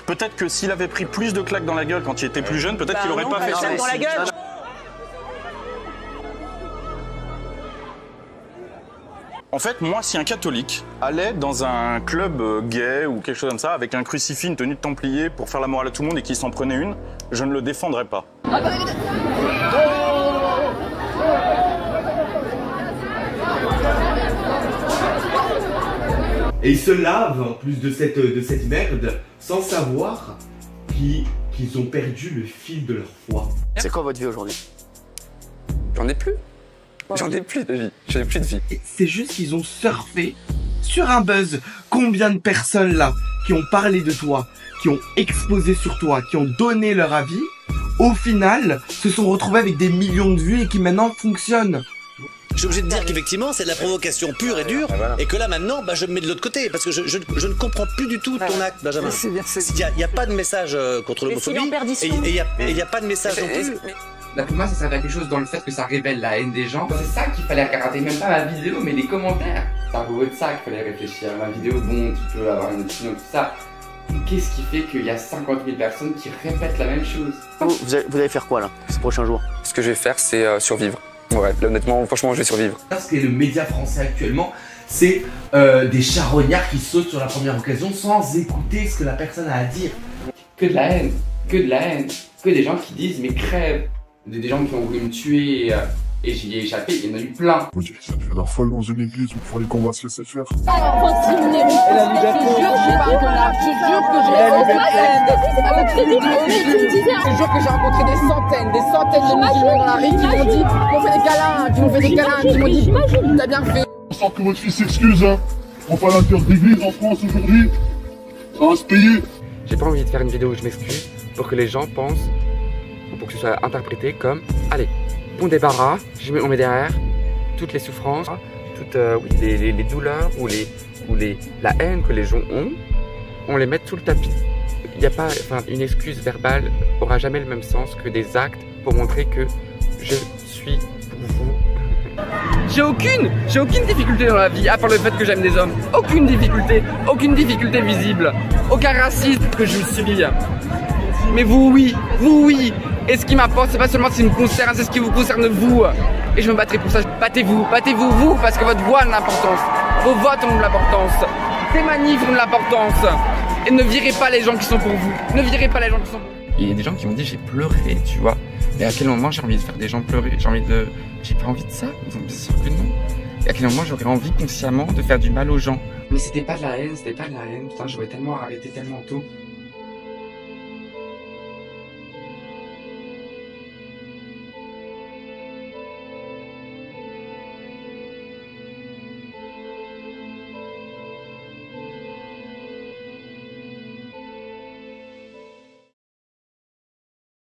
Peut-être que s'il avait pris plus de claques dans la gueule quand il était plus jeune, peut-être qu'il aurait pas fait ça. Dans la gueule. En fait, moi, si un catholique allait dans un club gay ou quelque chose comme ça, avec un crucifix, une tenue de templier pour faire la morale à tout le monde et qu'il s'en prenait une, je ne le défendrais pas. Et ils se lavent en plus de cette merde sans savoir qu'ils ont perdu le fil de leur foi. C'est quoi votre vie aujourd'hui? J'en ai plus. J'en ai plus de vie. J'en ai plus de vie. C'est juste qu'ils ont surfé sur un buzz. Combien de personnes là qui ont parlé de toi, qui ont exposé sur toi, qui ont donné leur avis, au final se sont retrouvés avec des millions de vues et qui maintenant fonctionnent. Je suis obligé de dire qu'effectivement c'est de la provocation pure et dure et que là maintenant je me mets de l'autre côté parce que je ne comprends plus du tout ton acte, Benjamin. Il n'y a pas de message contre l'homophobie et il n'y a pas de message non plus. Là, pour moi, ça servait à quelque chose dans le fait que ça révèle la haine des gens. C'est ça qu'il fallait regarder, même pas ma vidéo, mais les commentaires. C'est à propos de ça qu'il fallait réfléchir. Ma vidéo, bon, tu peux avoir une opinion, tout ça. Qu'est-ce qui fait qu'il y a 50 000 personnes qui répètent la même chose? Vous allez faire quoi là, ces prochains jours? Ce que je vais faire, c'est survivre. Ouais, honnêtement, franchement, je vais survivre. Ce qu'est le média français actuellement, c'est des charognards qui sautent sur la première occasion sans écouter ce que la personne a à dire. Que de la haine, que de la haine, que des gens qui disent mais crève. Des gens qui ont voulu me tuer et j'y ai échappé, il y en a eu plein. Oui, ça fait la folle dans une église où il fallait qu'on va se laisser faire. Et la liberté. Je jure que j'ai rencontré des centaines de musulmans dans la rue qui m'ont dit, qu'on fait des câlins, qui m'ont fait des câlins, qui m'ont dit, t'as bien fait. On sent que votre fils s'excuse, hein. On va à l'intérieur d'église en France aujourd'hui. Ça va se payer. J'ai pas envie de faire une vidéo où je m'excuse pour que les gens pensent, pour que ce soit interprété comme allez, bon débarras, on met derrière toutes les souffrances, toutes les douleurs ou la haine que les gens ont, on les met sous le tapis. Il n'y a pas, une excuse verbale aura jamais le même sens que des actes pour montrer que je suis pour vous. J'ai aucune difficulté dans la vie à part le fait que j'aime des hommes. Aucune difficulté visible, aucun racisme que je subis. Mais vous oui. Et ce qui m'importe, c'est pas seulement ce qui me concerne, c'est ce qui vous concerne vous. Et je me battrai pour ça. Battez-vous, vous, parce que votre voix a de l'importance. Vos votes ont de l'importance. Ces manifs ont de l'importance. Et ne virez pas les gens qui sont pour vous. Ne virez pas les gens qui sont pour vous. Il y a des gens qui m'ont dit j'ai pleuré, tu vois. Et à quel moment j'ai envie de faire des gens pleurer? J'ai pas envie de ça. Donc bien sûr que non. Et à quel moment j'aurais envie consciemment de faire du mal aux gens? Mais c'était pas de la haine, putain, j'aurais tellement arrêté tellement tôt.